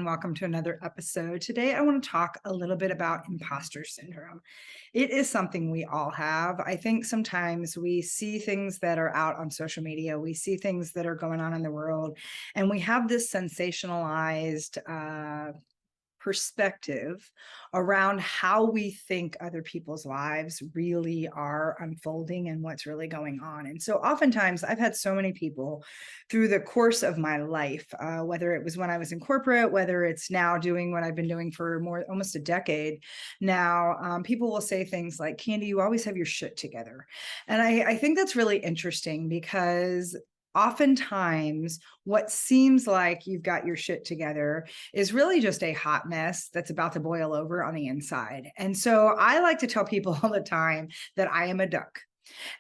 welcome to another episode. Today, I want to talk a little bit about imposter syndrome. It is something we all have. I think sometimes we see things that are out on social media, we see things that are going on in the world, and we have this sensationalized perspective around how we think other people's lives really are unfolding and what's really going on. And so oftentimes I've had so many people through the course of my life, whether it was when I was in corporate, whether it's now doing what I've been doing for almost a decade now, people will say things like, Candy, you always have your shit together. And I think that's really interesting because oftentimes what seems like you've got your shit together is really just a hot mess that's about to boil over on the inside. And so I like to tell people all the time that I am a duck.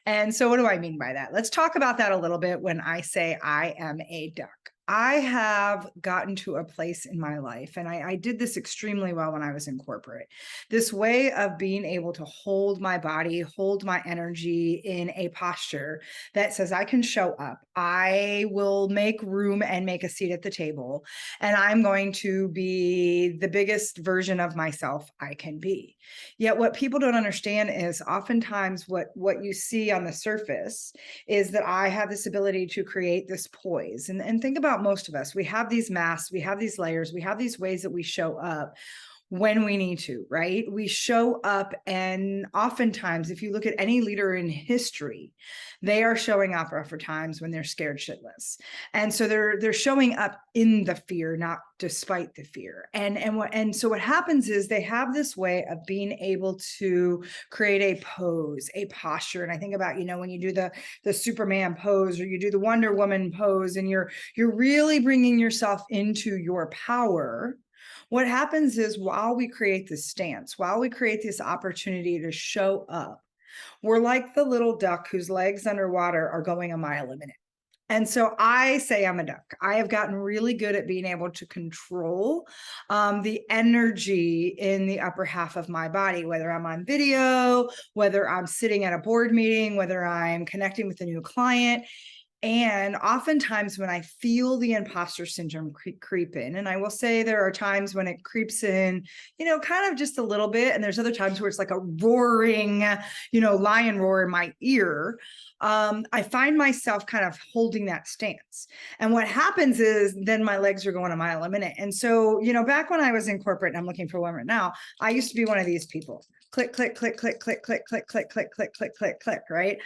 And so what do I mean by that? Let's talk about that a little bit when I say I am a duck. I have gotten to a place in my life, and I did this extremely well when I was in corporate, this way of being able to hold my body, hold my energy in a posture that says I can show up. I will make room and make a seat at the table, and I'm going to be the biggest version of myself I can be. Yet what people don't understand is oftentimes what you see on the surface is that I have this ability to create this poise. And think about most of us. We have these masks, we have these layers, we have these ways that we show up when we need to, right? We show up, and oftentimes, if you look at any leader in history, they are showing up for times when they're scared shitless. And so they're showing up in the fear, not despite the fear. And so what happens is they have this way of being able to create a pose, a posture. And I think about, when you do the Superman pose or you do the Wonder Woman pose, and you're really bringing yourself into your power. What happens is while we create this stance, while we create this opportunity to show up, we're like the little duck whose legs underwater are going a mile a minute. And so I say I'm a duck. I have gotten really good at being able to control the energy in the upper half of my body, whether I'm on video, whether I'm sitting at a board meeting, whether I'm connecting with a new client. And oftentimes when I feel the imposter syndrome creep in, and I will say there are times when it creeps in, kind of just a little bit. And there's other times where it's like a roaring, lion roar in my ear. I find myself kind of holding that stance. And what happens is then my legs are going a mile a minute. And so, back when I was in corporate, and I'm looking for one right now, I used to be one of these people. Click, click, click, click, click, click, click, click, click, click, click, click, click, right?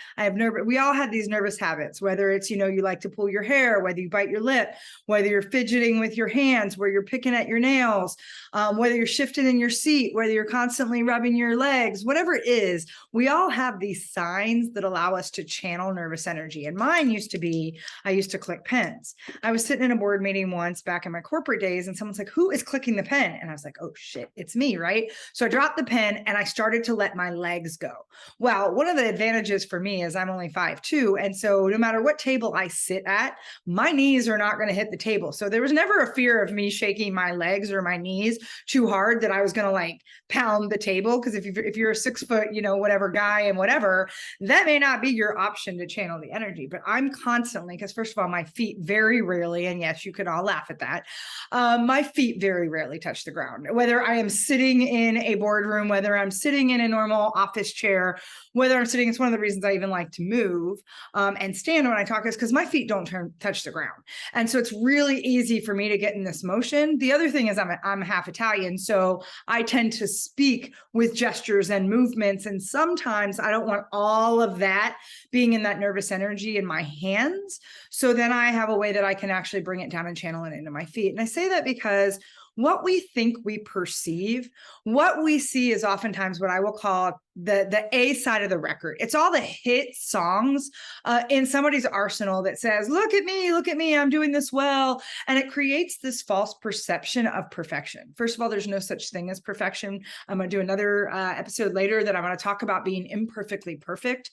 We all had these nervous habits, whether it's, you like to pull your hair, whether you bite your lip, whether you're fidgeting with your hands, where you're picking at your nails, whether you're shifting in your seat, whether you're constantly rubbing your legs, whatever it is, we all have these signs that allow us to channel nervous energy. And mine used to be, I used to click pens. I was sitting in a board meeting once back in my corporate days, and someone's like, who is clicking the pen? And I was like, oh shit, it's me, right? So I dropped the pen and I started to let my legs go. Well, one of the advantages for me is I'm only 5'2". And so no matter what table I sit at, my knees are not going to hit the table. So there was never a fear of me shaking my legs or my knees too hard that I was going to pound the table. Because if you're a 6 foot, whatever guy and whatever, that may not be your option to channel the energy. But I'm constantly, because first of all, my feet very rarely, and yes, you could all laugh at that, my feet very rarely touch the ground. Whether I am sitting in a boardroom, whether I'm sitting in a normal office chair, whether I'm sitting, it's one of the reasons I even like to move and stand when I talk, is because my feet don't touch the ground. And so it's really easy for me to get in this motion. The other thing is I'm half Italian, so I tend to speak with gestures and movements. And sometimes I don't want all of that being in that nervous energy in my hands. So then I have a way that I can actually bring it down and channel it into my feet. And I say that because what we think we perceive, what we see is oftentimes what I will call the A side of the record. It's all the hit songs in somebody's arsenal that says, look at me, I'm doing this well. And it creates this false perception of perfection. First of all, there's no such thing as perfection. I'm going to do another episode later that I'm going to talk about being imperfectly perfect.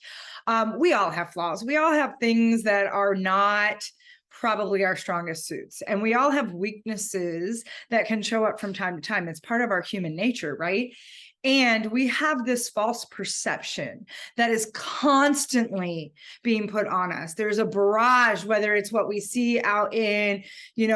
We all have flaws. We all have things that are not probably our strongest suits. And we all have weaknesses that can show up from time to time. It's part of our human nature, right? And we have this false perception that is constantly being put on us. There's a barrage, whether it's what we see out in, in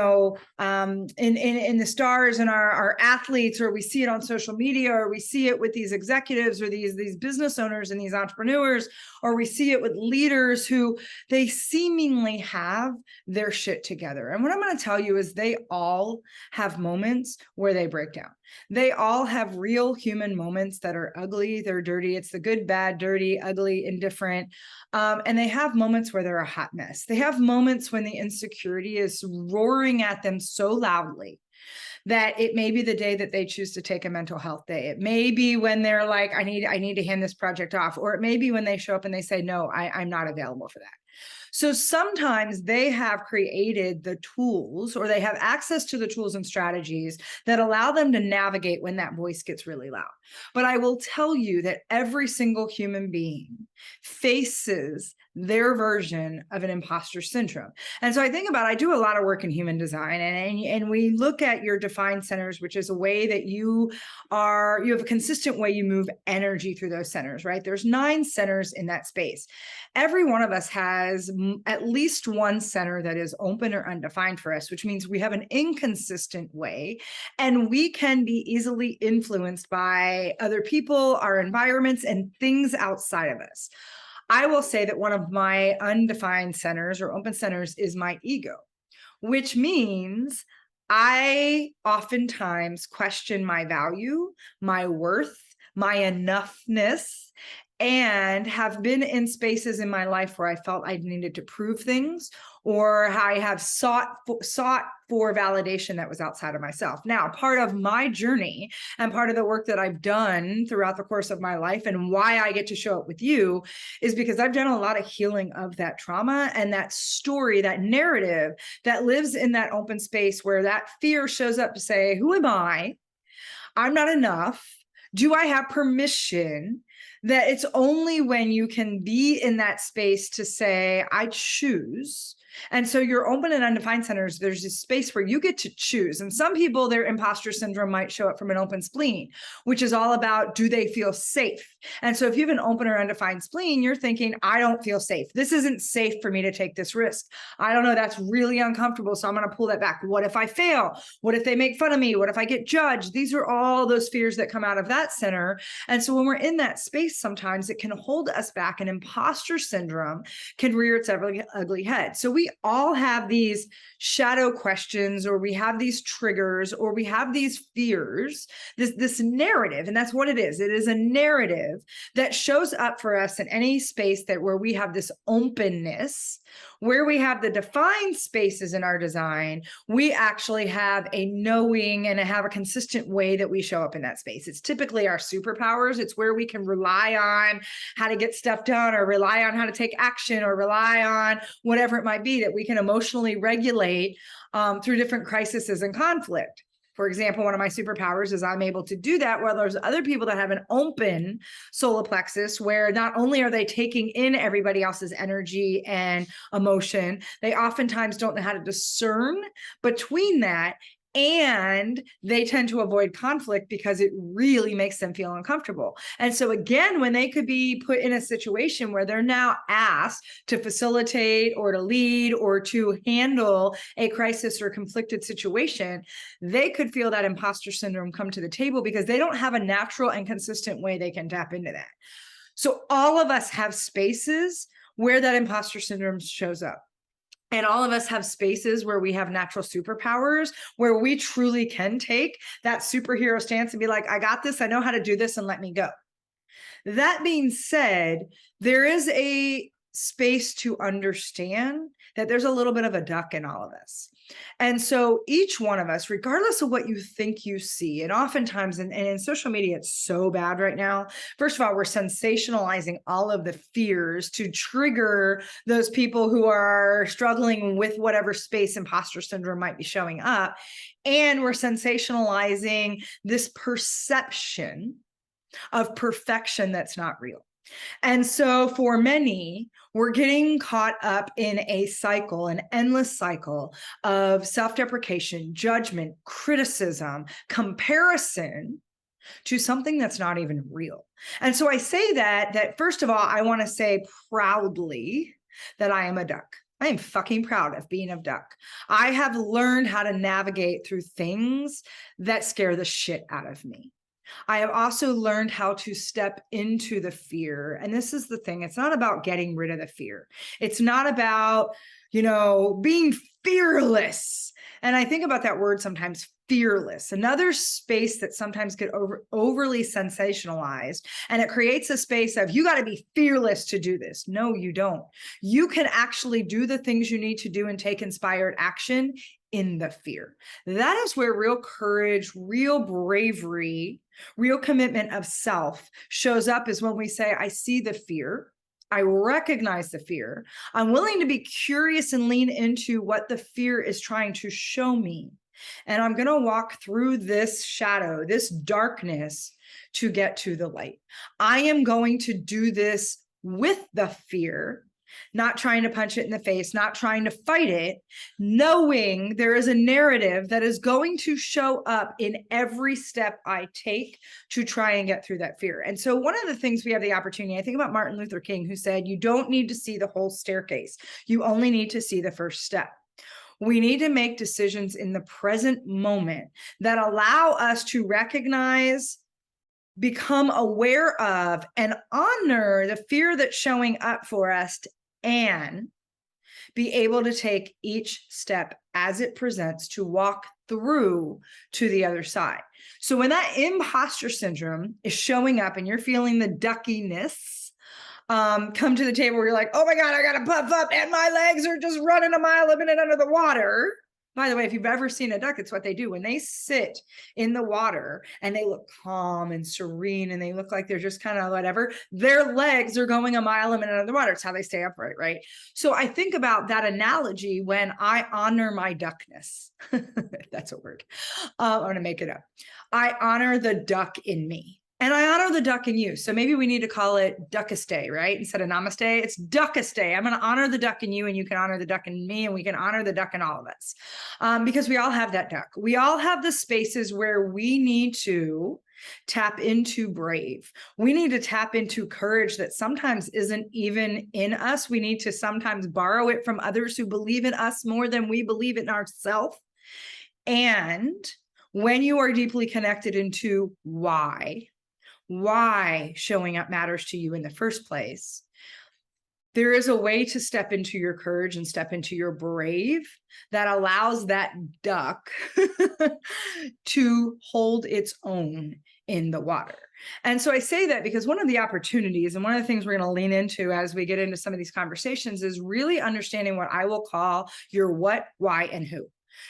the stars and our athletes, or we see it on social media, or we see it with these executives or these business owners and these entrepreneurs, or we see it with leaders who they seemingly have their shit together. And what I'm going to tell you is they all have moments where they break down. They all have real human moments that are ugly, they're dirty. It's the good, bad, dirty, ugly, indifferent. And they have moments where they're a hot mess. They have moments when the insecurity is roaring at them so loudly that it may be the day that they choose to take a mental health day. It may be when they're like, I need to hand this project off. Or it may be when they show up and they say, no, I'm not available for that. So sometimes they have created the tools, or they have access to the tools and strategies that allow them to navigate when that voice gets really loud. But I will tell you that every single human being faces their version of an imposter syndrome. And so I do a lot of work in human design, and we look at your defined centers, which is a way that you have a consistent way you move energy through those centers, right? There's 9 centers in that space. Every one of us has at least one center that is open or undefined for us, which means we have an inconsistent way, and we can be easily influenced by other people, our environments, and things outside of us. I will say that one of my undefined centers or open centers is my ego, which means I oftentimes question my value, my worth, my enoughness, and have been in spaces in my life where I felt I needed to prove things, or I have sought for validation that was outside of myself. Now, part of my journey and part of the work that I've done throughout the course of my life, and why I get to show up with you, is because I've done a lot of healing of that trauma and that story, that narrative that lives in that open space where that fear shows up to say, who am I? I'm not enough. Do I have permission? That it's only when you can be in that space to say, I choose. And so your open and undefined centers, there's this space where you get to choose. And some people, their imposter syndrome might show up from an open spleen, which is all about, do they feel safe? And so if you have an open or undefined spleen, you're thinking, I don't feel safe. This isn't safe for me to take this risk. I don't know, that's really uncomfortable. So I'm going to pull that back. What if I fail? What if they make fun of me? What if I get judged? These are all those fears that come out of that center. And so when we're in that space, sometimes it can hold us back, and imposter syndrome can rear its ugly head. So we all have these shadow questions, or we have these triggers, or we have these fears, this narrative. And that's what it is. It is a narrative that shows up for us in any space where we have this openness, where we have the defined spaces in our design. We actually have a knowing and have a consistent way that we show up in that space. It's typically our superpowers. It's where we can rely on how to get stuff done, or rely on how to take action, or rely on whatever it might be that we can emotionally regulate through different crises and conflict. For example, one of my superpowers is I'm able to do that, while there's other people that have an open solar plexus, where not only are they taking in everybody else's energy and emotion, they oftentimes don't know how to discern between that, and they tend to avoid conflict because it really makes them feel uncomfortable. And so again, when they could be put in a situation where they're now asked to facilitate or to lead or to handle a crisis or conflicted situation, they could feel that imposter syndrome come to the table because they don't have a natural and consistent way they can tap into that. So all of us have spaces where that imposter syndrome shows up. And all of us have spaces where we have natural superpowers, where we truly can take that superhero stance and be like, I got this, I know how to do this, and let me go. That being said, there is a space to understand that there's a little bit of a duck in all of us. And so each one of us, regardless of what you think you see, and oftentimes in social media, it's so bad right now. First of all, we're sensationalizing all of the fears to trigger those people who are struggling with whatever space imposter syndrome might be showing up. And we're sensationalizing this perception of perfection that's not real. And so for many, we're getting caught up in a cycle, an endless cycle of self-deprecation, judgment, criticism, comparison, to something that's not even real. And so I say that first of all, I want to say proudly that I am a duck. I am fucking proud of being a duck. I have learned how to navigate through things that scare the shit out of me. I have also learned how to step into the fear. And this is the thing. It's not about getting rid of the fear. It's not about, being fearless. And I think about that word sometimes, fearless, another space that sometimes get overly sensationalized. And it creates a space of, you got to be fearless to do this. No, you don't. You can actually do the things you need to do and take inspired action in the fear. That is where real courage, real bravery, real commitment of self shows up, is when we say, I see the fear. I recognize the fear. I'm willing to be curious and lean into what the fear is trying to show me. And I'm going to walk through this shadow, this darkness, to get to the light. I am going to do this with the fear, not trying to punch it in the face, not trying to fight it, knowing there is a narrative that is going to show up in every step I take to try and get through that fear. And so one of the things we have the opportunity, I think about Martin Luther King, who said, you don't need to see the whole staircase. You only need to see the first step. We need to make decisions in the present moment that allow us to recognize, become aware of, and honor the fear that's showing up for us, and be able to take each step as it presents to walk through to the other side. So when that imposter syndrome is showing up and you're feeling the duckiness, come to the table where you're like, oh my God, I got to puff up and my legs are just running a mile a minute under the water. By the way, if you've ever seen a duck, it's what they do when they sit in the water and they look calm and serene and they look like they're just kind of whatever. Their legs are going a mile a minute under the water. It's how they stay upright, right? So I think about that analogy when I honor my duckness. That's a word. I'm going to make it up. I honor the duck in me. And I honor the duck in you. So maybe we need to call it duckiste, right? Instead of namaste, it's duckiste. I'm going to honor the duck in you, and you can honor the duck in me, and we can honor the duck in all of us. Because we all have that duck. We all have the spaces where we need to tap into brave. We need to tap into courage that sometimes isn't even in us. We need to sometimes borrow it from others who believe in us more than we believe in ourselves. And when you are deeply connected into why showing up matters to you in the first place, there is a way to step into your courage and step into your brave that allows that duck to hold its own in the water. And so I say that because one of the opportunities and one of the things we're going to lean into as we get into some of these conversations is really understanding what I will call your what, why, and who.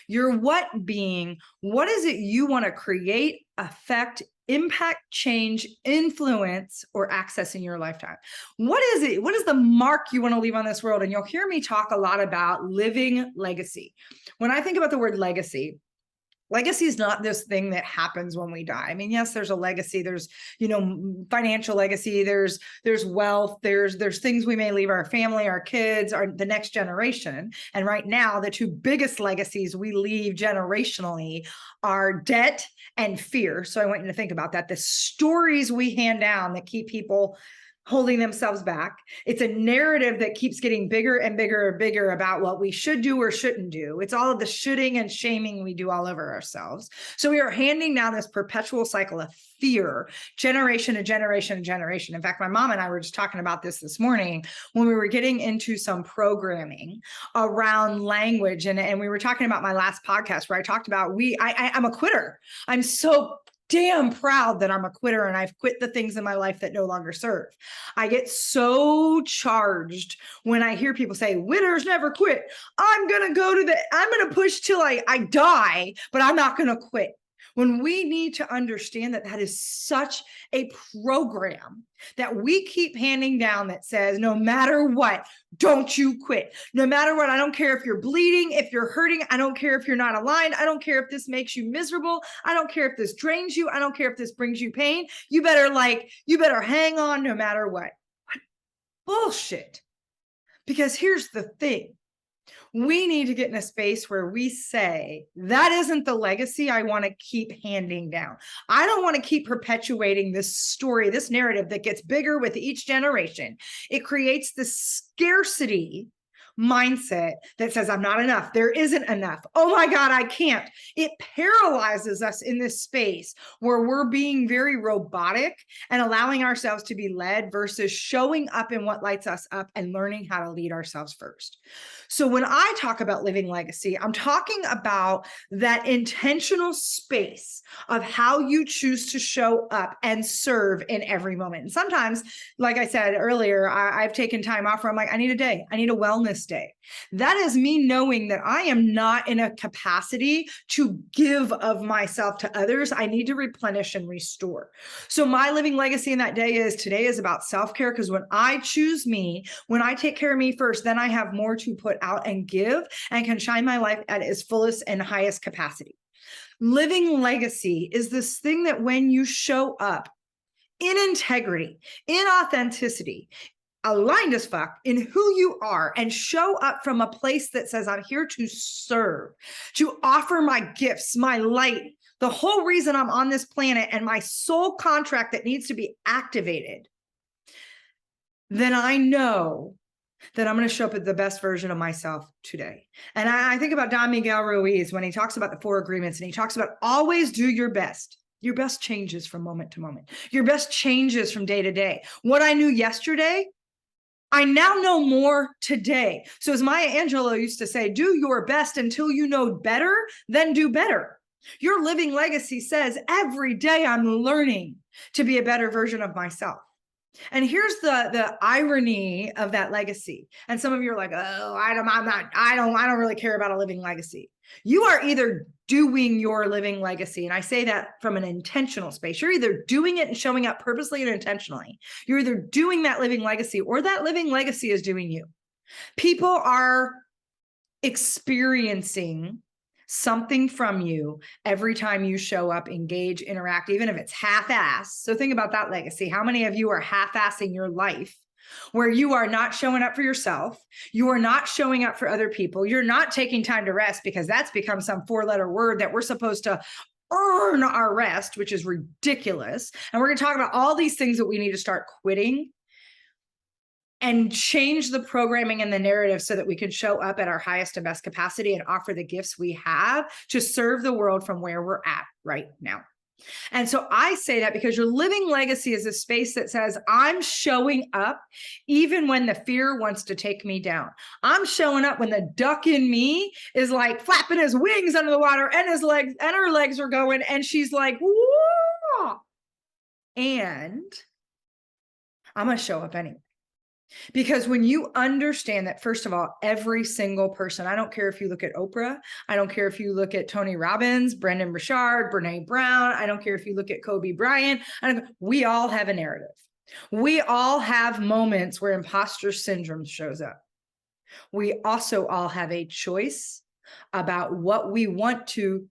Your what being, what is it you want to create, affect, impact, change, influence, or access in your lifetime? What is it? What is the mark you want to leave on this world? And you'll hear me talk a lot about living legacy. When I think about the word legacy is not this thing that happens when we die. I mean, yes, there's a legacy. There's, financial legacy. There's wealth. There's things we may leave our family, our kids, the next generation. And right now, the two biggest legacies we leave generationally are debt and fear. So I want you to think about that. The stories we hand down that keep people holding themselves back. It's a narrative that keeps getting bigger and bigger and bigger about what we should do or shouldn't do. It's all of the shoulding and shaming we do all over ourselves. So we are handing down this perpetual cycle of fear, generation to generation to generation. In fact, my mom and I were just talking about this morning when we were getting into some programming around language. And we were talking about my last podcast where I talked about I'm a quitter. I'm so damn proud that I'm a quitter and I've quit the things in my life that no longer serve. I get so charged when I hear people say, winners never quit. I'm going to push till I die, but I'm not going to quit. When we need to understand that is such a program that we keep handing down that says, no matter what, don't you quit. No matter what, I don't care if you're bleeding, if you're hurting. I don't care if you're not aligned. I don't care if this makes you miserable. I don't care if this drains you. I don't care if this brings you pain. You better hang on no matter what. Bullshit. Because here's the thing. We need to get in a space where we say, that isn't the legacy I want to keep handing down. I don't want to keep perpetuating this story, this narrative that gets bigger with each generation. It creates this scarcity mindset that says, I'm not enough. There isn't enough. Oh my God, I can't. It paralyzes us in this space where we're being very robotic and allowing ourselves to be led versus showing up in what lights us up and learning how to lead ourselves first. So when I talk about living legacy, I'm talking about that intentional space of how you choose to show up and serve in every moment. And sometimes, like I said earlier, I've taken time off where I'm like, I need a day. I need a wellness day. That is me knowing that I am not in a capacity to give of myself to others. I need to replenish and restore. So my living legacy in that day is today is about self-care, because when I choose me, when I take care of me first, then I have more to put out and give and can shine my life at its fullest and highest capacity. Living legacy is this thing that when you show up in integrity, in authenticity, aligned as fuck in who you are, and show up from a place that says, I'm here to serve, to offer my gifts, my light, the whole reason I'm on this planet, and my soul contract that needs to be activated, then I know that I'm going to show up as the best version of myself today. And I think about Don Miguel Ruiz when he talks about the 4 agreements, and he talks about always do your best. Your best changes from moment to moment. Your best changes from day to day. What I knew yesterday, I now know more today. So as Maya Angelou used to say, do your best until you know better, then do better. Your living legacy says every day I'm learning to be a better version of myself. And here's the irony of that legacy. And some of you are like, oh, I don't really care about a living legacy. You are either doing your living legacy, and I say that from an intentional space. You're either doing it and showing up purposely and intentionally. You're either doing that living legacy, or that living legacy is doing you. People are experiencing something from you every time you show up, engage, interact, even if it's half-assed. So think about that legacy. How many of you are half-assing your life, where you are not showing up for yourself? You are not showing up for other people. You're not taking time to rest, because that's become some 4-letter word that we're supposed to earn our rest, which is ridiculous. And we're going to talk about all these things that we need to start quitting and change the programming and the narrative so that we can show up at our highest and best capacity and offer the gifts we have to serve the world from where we're at right now. And so I say that because your living legacy is a space that says, I'm showing up even when the fear wants to take me down. I'm showing up when the duck in me is like flapping his wings under the water, and his legs and her legs are going, and she's like, whoa. And I'm going to show up anyway. Because when you understand that, first of all, every single person, I don't care if you look at Oprah, I don't care if you look at Tony Robbins, Brendan Burchard, Brene Brown, I don't care if you look at Kobe Bryant, we all have a narrative. We all have moments where imposter syndrome shows up. We also all have a choice about what we want to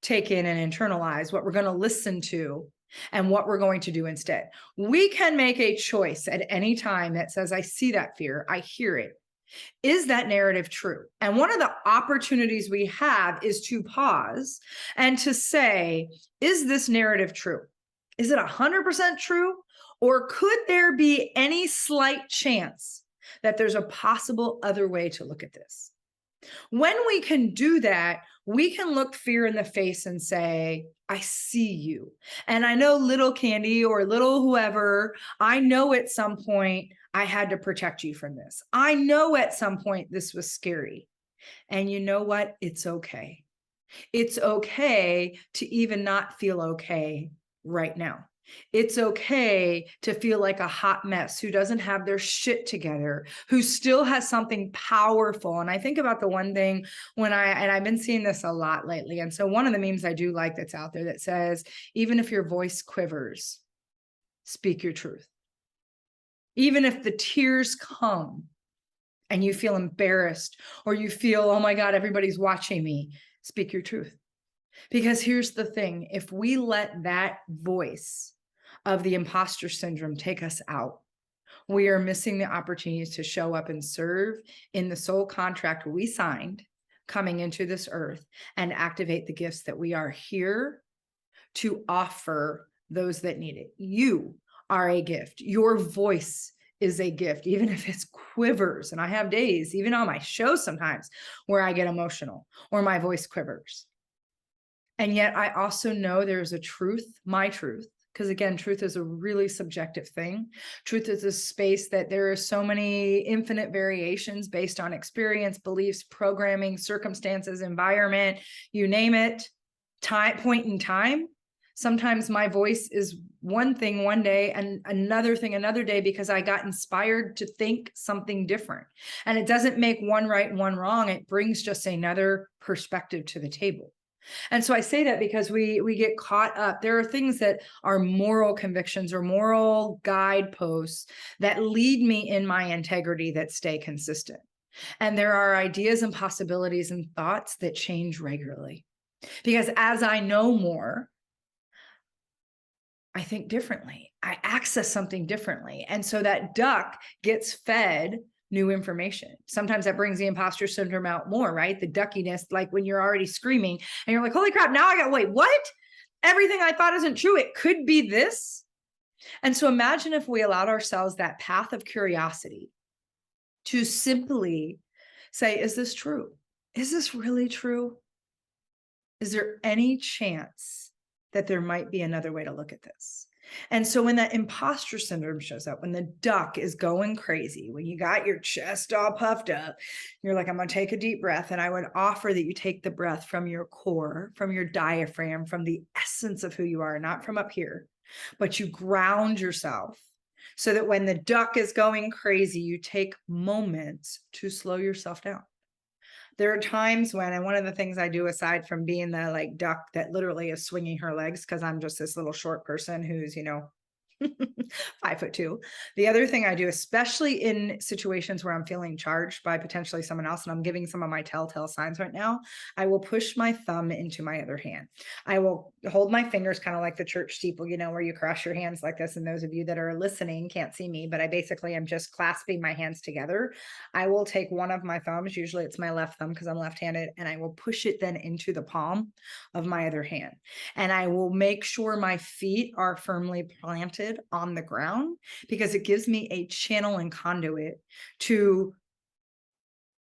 take in and internalize, what we're going to listen to, and what we're going to do instead. We can make a choice at any time that says, I see that fear, I hear it. Is that narrative true? And one of the opportunities we have is to pause and to say, is this narrative true? Is it 100% true? Or could there be any slight chance that there's a possible other way to look at this? When we can do that, we can look fear in the face and say, I see you. And I know little Candy or little whoever, I know at some point I had to protect you from this. I know at some point this was scary. And you know what? It's okay. It's okay to even not feel okay right now. It's okay to feel like a hot mess who doesn't have their shit together, who still has something powerful. And I think about the one thing and I've been seeing this a lot lately. And so one of the memes I do like that's out there that says, even if your voice quivers, speak your truth. Even if the tears come and you feel embarrassed, or you feel, oh my God, everybody's watching me, speak your truth. Because here's the thing, if we let that voice of the imposter syndrome take us out, we are missing the opportunities to show up and serve in the soul contract we signed coming into this earth and activate the gifts that we are here to offer those that need it. You are a gift. Your voice is a gift, even if it's quivers. And I have days, even on my show sometimes, where I get emotional or my voice quivers. And yet I also know there's a truth, my truth, because again, truth is a really subjective thing. Truth is a space that there are so many infinite variations based on experience, beliefs, programming, circumstances, environment, you name it, point in time. Sometimes my voice is one thing one day and another thing another day because I got inspired to think something different. And it doesn't make one right and one wrong. It brings just another perspective to the table. And so I say that because we get caught up. There are things that are moral convictions or moral guideposts that lead me in my integrity that stay consistent. And there are ideas and possibilities and thoughts that change regularly. Because as I know more, I think differently. I access something differently. And so that duck gets fed new information. Sometimes that brings the imposter syndrome out more, right? The duckiness, like when you're already screaming and you're like, holy crap, now I got, wait, what? Everything I thought isn't true. It could be this. And so imagine if we allowed ourselves that path of curiosity to simply say, is this true? Is this really true? Is there any chance that there might be another way to look at this? And so when that imposter syndrome shows up, when the duck is going crazy, when you got your chest all puffed up, you're like, I'm going to take a deep breath. And I would offer that you take the breath from your core, from your diaphragm, from the essence of who you are, not from up here, but you ground yourself so that when the duck is going crazy, you take moments to slow yourself down. There are times when, and one of the things I do aside from being the like duck that literally is swinging her legs, because I'm just this little short person who's, 5'2". The other thing I do, especially in situations where I'm feeling charged by potentially someone else, and I'm giving some of my telltale signs right now, I will push my thumb into my other hand. I will hold my fingers kind of like the church steeple, where you cross your hands like this. And those of you that are listening can't see me, but I basically am just clasping my hands together. I will take one of my thumbs, usually it's my left thumb because I'm left-handed, and I will push it then into the palm of my other hand. And I will make sure my feet are firmly planted on the ground because it gives me a channel and conduit to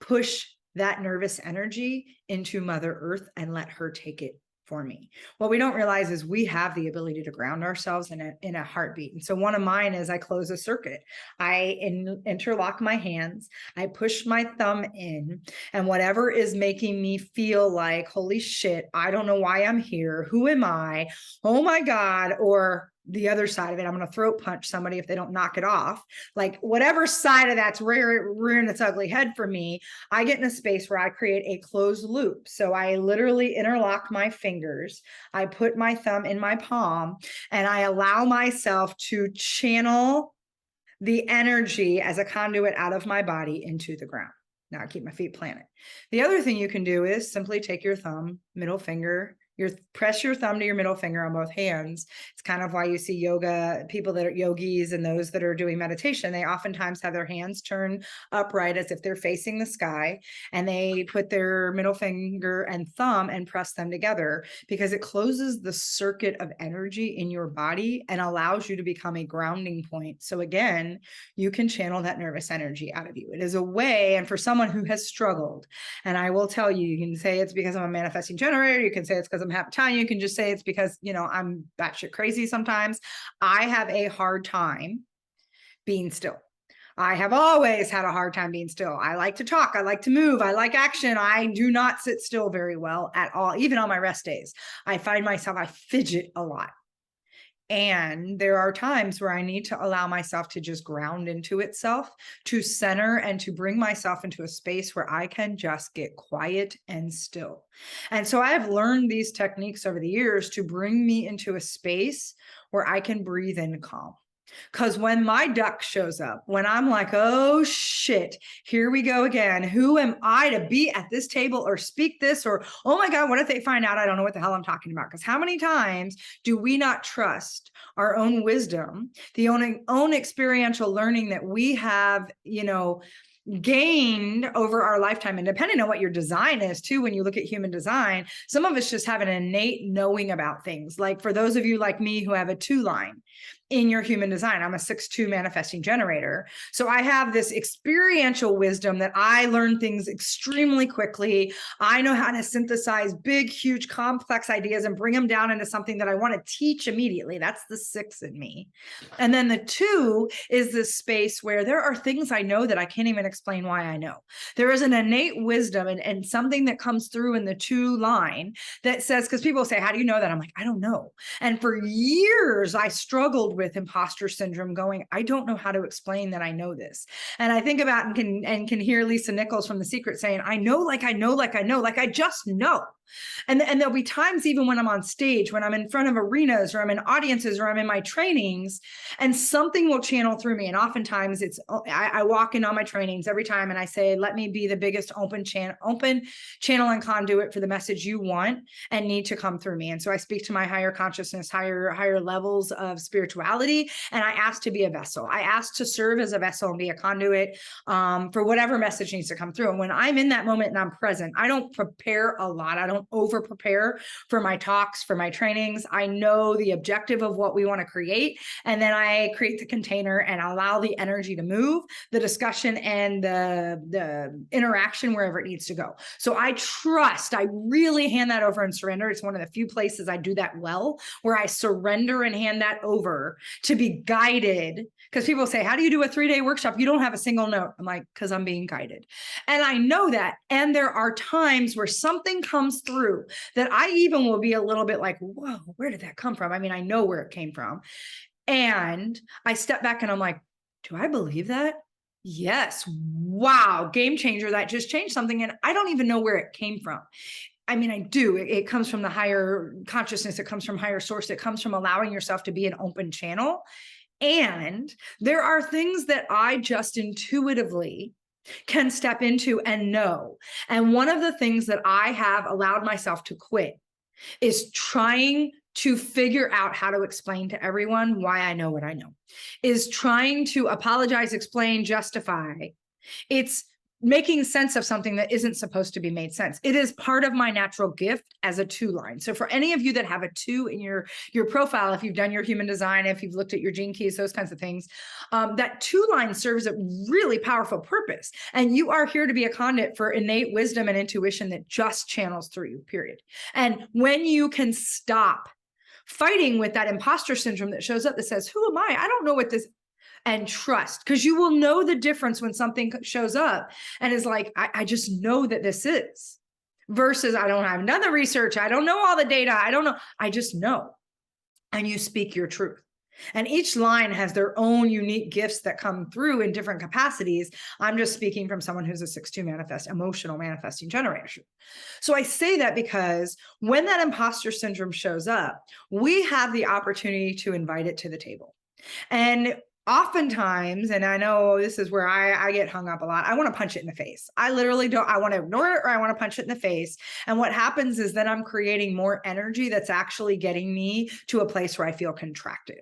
push that nervous energy into Mother Earth and let her take it for me. What we don't realize is we have the ability to ground ourselves in a heartbeat. And so one of mine is I close a circuit. I interlock my hands. I push my thumb in, and whatever is making me feel like, holy shit, I don't know why I'm here. Who am I? Oh my God. Or the other side of it, I'm going to throat punch somebody if they don't knock it off. Like whatever side of that's rearing its ugly head for me, I get in a space where I create a closed loop. So I literally interlock my fingers. I put my thumb in my palm and I allow myself to channel the energy as a conduit out of my body into the ground. Now I keep my feet planted. The other thing you can do is simply take your thumb, middle finger, press your thumb to your middle finger on both hands. It's kind of why you see yoga, people that are yogis and those that are doing meditation, they oftentimes have their hands turned upright as if they're facing the sky, and they put their middle finger and thumb and press them together because it closes the circuit of energy in your body and allows you to become a grounding point. So again, you can channel that nervous energy out of you. It is a way, and for someone who has struggled, and I will tell you, you can say it's because I'm a manifesting generator, you can say it's because I'm half Italian, you can just say it's because, I'm batshit crazy sometimes. I have a hard time being still. I have always had a hard time being still. I like to talk. I like to move. I like action. I do not sit still very well at all, even on my rest days. I find myself, I fidget a lot. And there are times where I need to allow myself to just ground into itself, to center and to bring myself into a space where I can just get quiet and still. And so I have learned these techniques over the years to bring me into a space where I can breathe in calm. Because when my duck shows up, when I'm like, oh shit, here we go again. Who am I to be at this table or speak this? Or, oh my God, what if they find out I don't know what the hell I'm talking about? Because how many times do we not trust our own wisdom, the own experiential learning that we have, gained over our lifetime? And depending on what your design is too, when you look at human design, some of us just have an innate knowing about things. Like for those of you like me who have a 2 line in your human design, I'm a 6-2 manifesting generator. So I have this experiential wisdom that I learn things extremely quickly. I know how to synthesize big, huge, complex ideas and bring them down into something that I want to teach immediately. That's the 6 in me. And then the 2 is this space where there are things I know that I can't even explain why I know. There is an innate wisdom and something that comes through in the 2 line that says, because people say, how do you know that? I'm like, I don't know. And for years, I struggled with imposter syndrome, going, I don't know how to explain that I know this. And I think about and can hear Lisa Nichols from The Secret saying, I know, like I know, like I know, like I just know. And there'll be times even when I'm on stage, when I'm in front of arenas or I'm in audiences or I'm in my trainings, and something will channel through me. And oftentimes I walk in on my trainings every time and I say, let me be the biggest open channel and conduit for the message you want and need to come through me. And so I speak to my higher consciousness, higher levels of spirituality, and I ask to be a vessel. I ask to serve as a vessel and be a conduit for whatever message needs to come through. And when I'm in that moment and I'm present, I don't prepare a lot. I don't over prepare for my talks, for my trainings. I know the objective of what we want to create. And then I create the container and allow the energy to move, the discussion and the interaction wherever it needs to go. So I really hand that over and surrender. It's one of the few places I do that well, where I surrender and hand that over to be guided. Because people say, how do you do a 3-day workshop? You don't have a single note. I'm like, because I'm being guided. And I know that. And there are times where something comes through that I even will be a little bit like, whoa, where did that come from? I mean, I know where it came from. And I step back and I'm like, do I believe that? Yes. Wow. Game changer. That just changed something. And I don't even know where it came from. I mean, I do. It comes from the higher consciousness. It comes from higher source. It comes from allowing yourself to be an open channel. And there are things that I just intuitively can step into and know. And one of the things that I have allowed myself to quit is trying to figure out how to explain to everyone why I know what I know, is trying to apologize, explain, justify. It's making sense of something that isn't supposed to be made sense. It is part of my natural gift as a 2 line. So for any of you that have a 2 in your profile, if you've done your human design, if you've looked at your gene keys, those kinds of things, that 2 line serves a really powerful purpose. And you are here to be a conduit for innate wisdom and intuition that just channels through you, period. And when you can stop fighting with that imposter syndrome that shows up that says, who am I? I don't know what this, and trust, because you will know the difference when something shows up and is like, I just know that this is, versus I don't have done the research. I don't know all the data. I don't know. I just know. And you speak your truth. And each line has their own unique gifts that come through in different capacities. I'm just speaking from someone who's a 6-2 emotional manifesting generator. So I say that because when that imposter syndrome shows up, we have the opportunity to invite it to the table. And oftentimes, and I know this is where I get hung up a lot, I want to punch it in the face. I literally don't, I want to ignore it or I want to punch it in the face. And what happens is that I'm creating more energy that's actually getting me to a place where I feel contracted.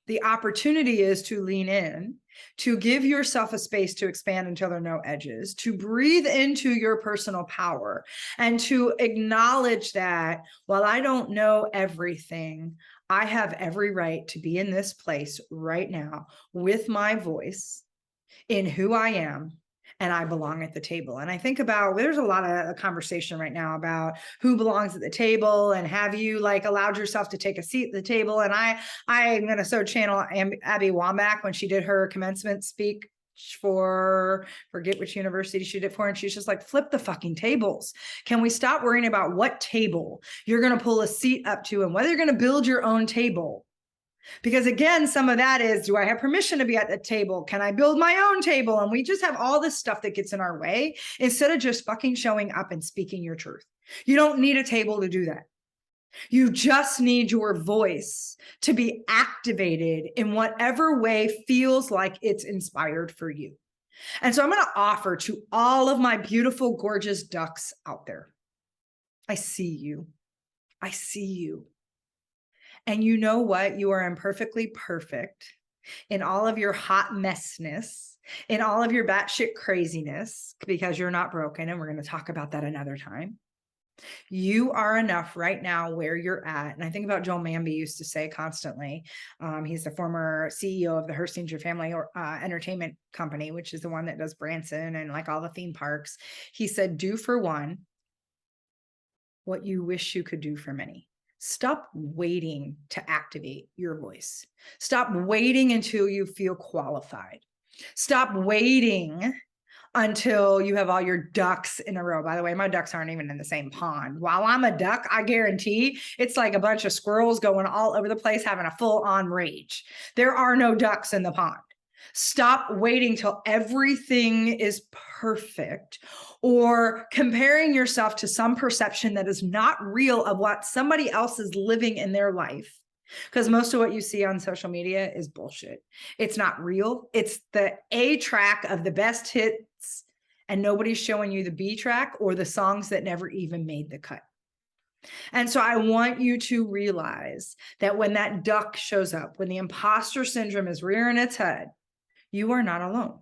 The opportunity is to lean in, to give yourself a space to expand until there are no edges, to breathe into your personal power, and to acknowledge that while I don't know everything, I have every right to be in this place right now with my voice in who I am, and I belong at the table. And I think about, there's a lot of conversation right now about who belongs at the table and have you like allowed yourself to take a seat at the table. And I'm going to so channel Abby Wambach when she did her commencement speak for, forget which university she did for, and she's just like, flip the fucking tables. Can we stop worrying about what table you're going to pull a seat up to and whether you're going to build your own table? Because again, some of that is, do I have permission to be at the table? Can I build my own table? And we just have all this stuff that gets in our way instead of just fucking showing up and speaking your truth. You don't need a table to do that. You just need your voice to be activated in whatever way feels like it's inspired for you. And so I'm going to offer to all of my beautiful, gorgeous ducks out there. I see you. I see you. And you know what? You are imperfectly perfect in all of your hot messness, in all of your batshit craziness, because you're not broken. And we're going to talk about that another time. You are enough right now where you're at. And I think about Joel Manby used to say constantly, he's the former CEO of the Herstinger Family Entertainment Company, which is the one that does Branson and like all the theme parks. He said, do for one what you wish you could do for many. Stop waiting to activate your voice. Stop waiting until you feel qualified. Stop waiting until you have all your ducks in a row. By the way, my ducks aren't even in the same pond. While I'm a duck, I guarantee it's like a bunch of squirrels going all over the place, having a full-on rage. There are no ducks in the pond. Stop waiting till everything is perfect or comparing yourself to some perception that is not real of what somebody else is living in their life. Because most of what you see on social media is bullshit. It's not real. It's the A track of the best hits, and nobody's showing you the B track or the songs that never even made the cut. And so I want you to realize that when that duck shows up, when the imposter syndrome is rearing its head, you are not alone.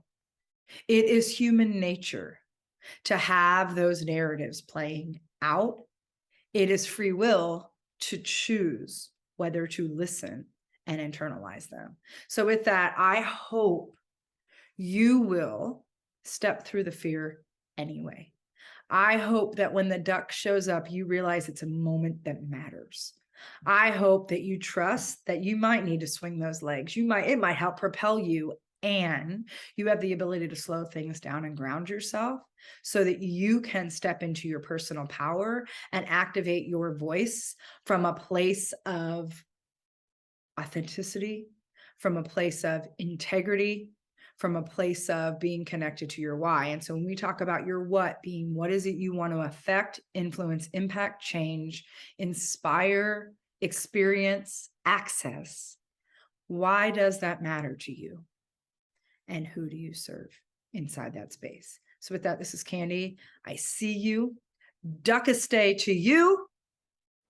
It is human nature to have those narratives playing out. It is free will to choose whether to listen and internalize them. So with that, I hope you will step through the fear anyway. I hope that when the duck shows up, you realize it's a moment that matters. I hope that you trust that you might need to swing those legs. It might help propel you, and you have the ability to slow things down and ground yourself so that you can step into your personal power and activate your voice from a place of authenticity, from a place of integrity, from a place of being connected to your why. And so when we talk about your what being, what is it you want to affect, influence, impact, change, inspire, experience, access? Why does that matter to you? And who do you serve inside that space? So with that, this is Candy. I see you. Duck a stay to you.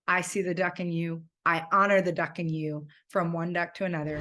I see the duck in you. I honor the duck in you, from one duck to another.